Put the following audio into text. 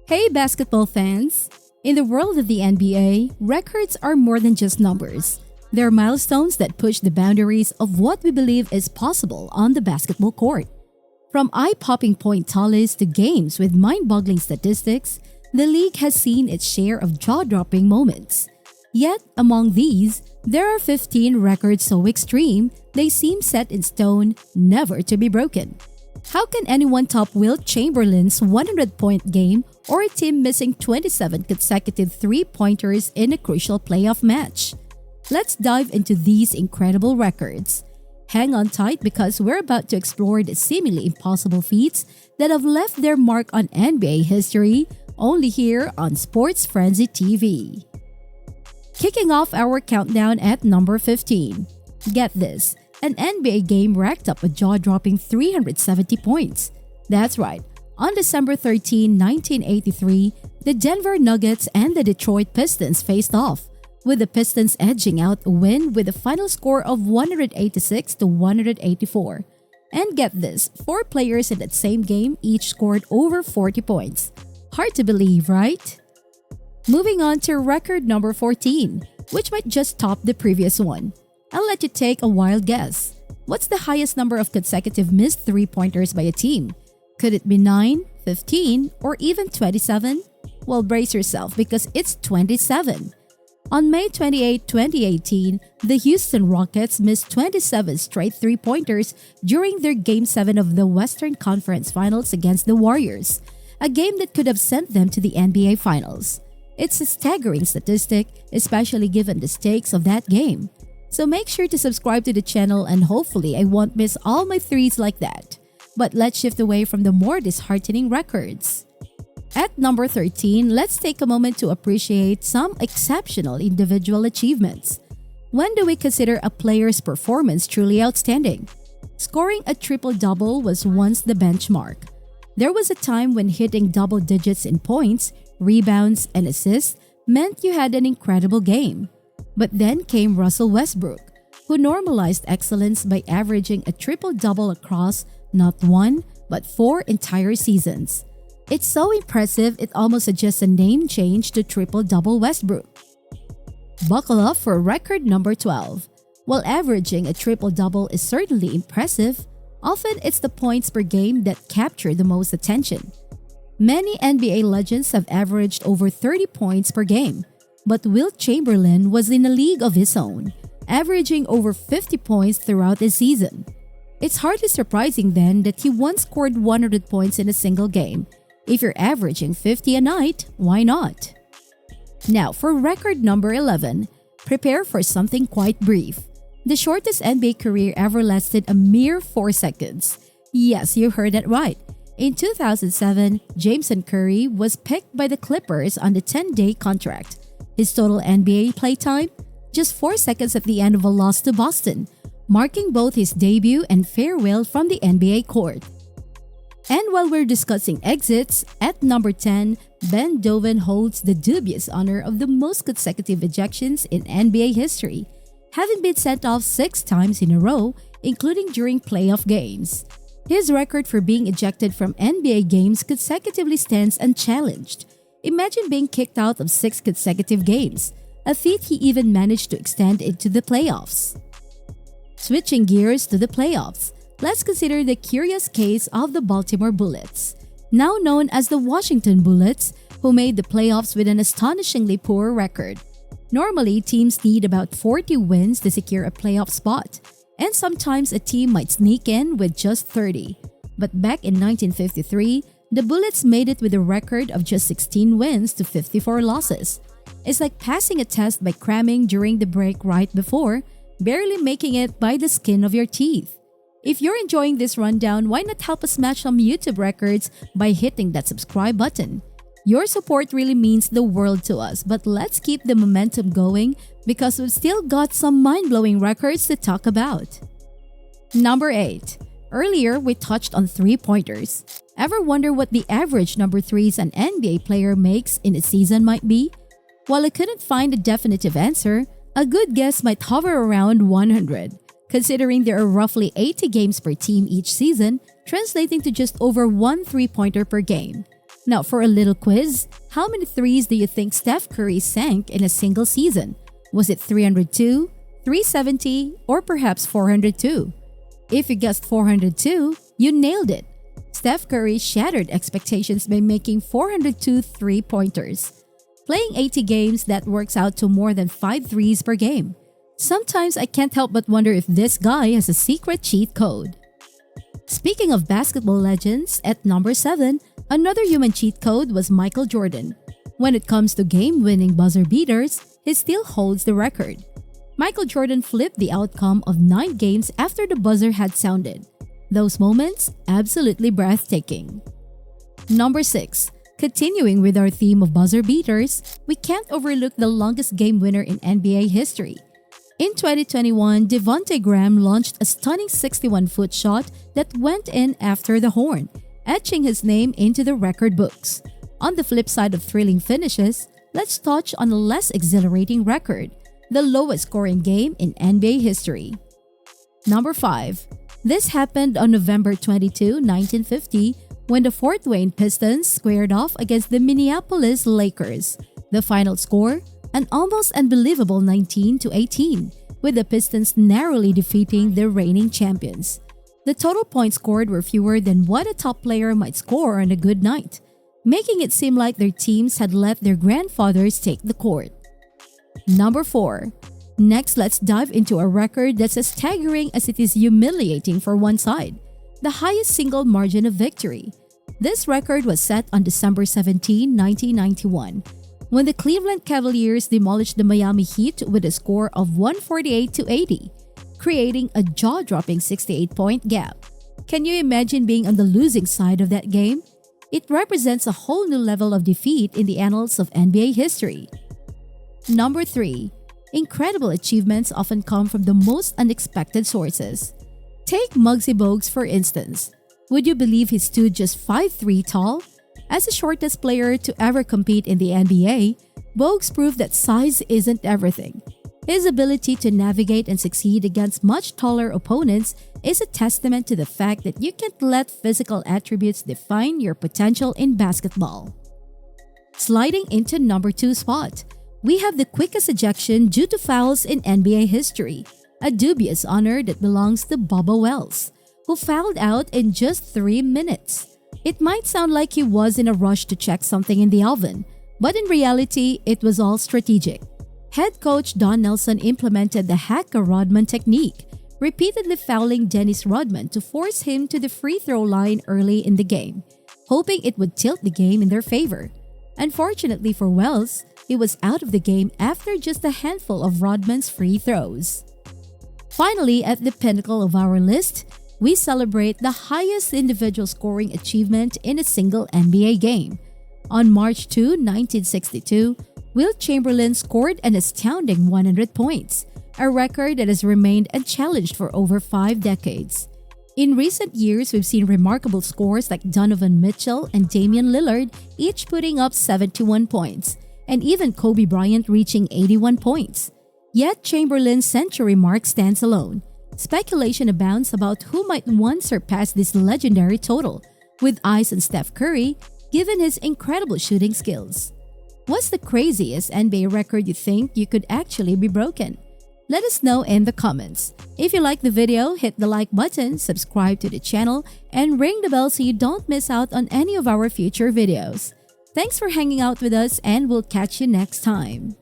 Hey basketball fans! In the world of the NBA, records are more than just numbers. They're milestones that push the boundaries of what we believe is possible on the basketball court. From eye-popping point tallies to games with mind-boggling statistics, the league has seen its share of jaw-dropping moments. Yet, among these, there are 15 records so extreme they seem set in stone, never to be broken. How can anyone top Wilt Chamberlain's 100-point game or a team missing 27 consecutive three-pointers in a crucial playoff match? Let's dive into these incredible records. Hang on tight because we're about to explore the seemingly impossible feats that have left their mark on NBA history, only here on Sports Frenzy TV. Kicking off our countdown at number 15. Get this, an NBA game racked up a jaw-dropping 370 points. That's right, on December 13, 1983, the Denver Nuggets and the Detroit Pistons faced off, with the Pistons edging out a win with a final score of 186-184. And get this, 4 players in that same game each scored over 40 points. Hard to believe, right? Moving on to record number 14, which might just top the previous one. I'll let you take a wild guess. What's the highest number of consecutive missed three-pointers by a team? Could it be 9, 15, or even 27? Well, brace yourself because it's 27. On May 28, 2018, the Houston Rockets missed 27 straight three-pointers during their Game 7 of the Western Conference Finals against the Warriors, a game that could have sent them to the NBA Finals. It's a staggering statistic, especially given the stakes of that game. So make sure to subscribe to the channel and hopefully I won't miss all my threes like that. But let's shift away from the more disheartening records. At number 13, let's take a moment to appreciate some exceptional individual achievements. When do we consider a player's performance truly outstanding? Scoring a triple-double was once the benchmark. There was a time when hitting double digits in points, rebounds, and assists meant you had an incredible game. But then came Russell Westbrook, who normalized excellence by averaging a triple-double across not 1, but 4 entire seasons. It's so impressive it almost suggests a name change to Triple-Double Westbrook. Buckle up for record number 12. While averaging a triple-double is certainly impressive, often it's the points per game that capture the most attention. Many NBA legends have averaged over 30 points per game, but Wilt Chamberlain was in a league of his own, averaging over 50 points throughout the season. It's hardly surprising then that he once scored 100 points in a single game. If you're averaging 50 a night, why not? Now for record number 11, prepare for something quite brief. The shortest NBA career ever lasted a mere 4 seconds. Yes, you heard that right. In 2007, Jason Curry was picked by the Clippers on the 10-day contract. His total NBA playtime? Just 4 seconds at the end of a loss to Boston, marking both his debut and farewell from the NBA court. And while we're discussing exits, at number 10, Ben Doven holds the dubious honor of the most consecutive ejections in NBA history, having been sent off 6 times in a row, including during playoff games. His record for being ejected from NBA games consecutively stands unchallenged. Imagine being kicked out of 6 consecutive games, a feat he even managed to extend into the playoffs. Switching gears to the playoffs, let's consider the curious case of the Baltimore Bullets, now known as the Washington Bullets, who made the playoffs with an astonishingly poor record. Normally, teams need about 40 wins to secure a playoff spot, and sometimes a team might sneak in with just 30. But back in 1953, the Bullets made it with a record of just 16 wins to 54 losses. It's like passing a test by cramming during the break right before, barely making it by the skin of your teeth. If you're enjoying this rundown, why not help us smash some YouTube records by hitting that subscribe button? Your support really means the world to us, but let's keep the momentum going because we've still got some mind-blowing records to talk about. Number 8. Earlier, we touched on three-pointers. Ever wonder what the average number threes an NBA player makes in a season might be? While I couldn't find a definitive answer, a good guess might hover around 100. Considering there are roughly 80 games per team each season, translating to just over 1 three-pointer per game. Now for a little quiz, how many threes do you think Steph Curry sank in a single season? Was it 302, 370, or perhaps 402? If you guessed 402, you nailed it. Steph Curry shattered expectations by making 402 three-pointers. Playing 80 games, that works out to more than 5 threes per game. Sometimes I can't help but wonder if this guy has a secret cheat code. Speaking of basketball legends, at number 7, another human cheat code was Michael Jordan. When it comes to game-winning buzzer beaters, he still holds the record. Michael Jordan flipped the outcome of 9 games after the buzzer had sounded. Those moments, absolutely breathtaking. Number 6. Continuing with our theme of buzzer beaters, we can't overlook the longest game winner in NBA history. In 2021, Devonte Graham launched a stunning 61-foot shot that went in after the horn, etching his name into the record books. On the flip side of thrilling finishes, let's touch on a less exhilarating record, the lowest scoring game in NBA history. Number 5. This happened on November 22, 1950, when the Fort Wayne Pistons squared off against the Minneapolis Lakers. The final score? An almost unbelievable 19-18, with the Pistons narrowly defeating the reigning champions. The total points scored were fewer than what a top player might score on a good night, making it seem like their teams had let their grandfathers take the court. Number 4. Next, let's dive into a record that's as staggering as it is humiliating for one side: the highest single margin of victory. This record was set on December 17, 1991, when the Cleveland Cavaliers demolished the Miami Heat with a score of 148-80, creating a jaw-dropping 68-point gap. Can you imagine being on the losing side of that game? It represents a whole new level of defeat in the annals of NBA history. Number 3. Incredible achievements often come from the most unexpected sources. Take Muggsy Bogues for instance. Would you believe he stood just 5'3" tall? As the shortest player to ever compete in the NBA, Bogues proved that size isn't everything. His ability to navigate and succeed against much taller opponents is a testament to the fact that you can't let physical attributes define your potential in basketball. Sliding into number 2 spot, we have the quickest ejection due to fouls in NBA history, a dubious honor that belongs to Bubba Wells, who fouled out in just 3 minutes. It might sound like he was in a rush to check something in the oven, but in reality, it was all strategic. Head coach Don Nelson implemented the Hack-a-Rodman technique, repeatedly fouling Dennis Rodman to force him to the free throw line early in the game, hoping it would tilt the game in their favor. Unfortunately for Wells, he was out of the game after just a handful of Rodman's free throws. Finally, at the pinnacle of our list, we celebrate the highest individual scoring achievement in a single NBA game. On March 2, 1962, Wilt Chamberlain scored an astounding 100 points, a record that has remained unchallenged for over 5 decades. In recent years, we've seen remarkable scores like Donovan Mitchell and Damian Lillard each putting up 71 points, and even Kobe Bryant reaching 81 points. Yet Chamberlain's century mark stands alone. Speculation abounds about who might once surpass this legendary total, with eyes on Steph Curry, given his incredible shooting skills. What's the craziest NBA record you think you could actually be broken? Let us know in the comments. If you like the video, hit the like button, subscribe to the channel, and ring the bell so you don't miss out on any of our future videos. Thanks for hanging out with us, and we'll catch you next time.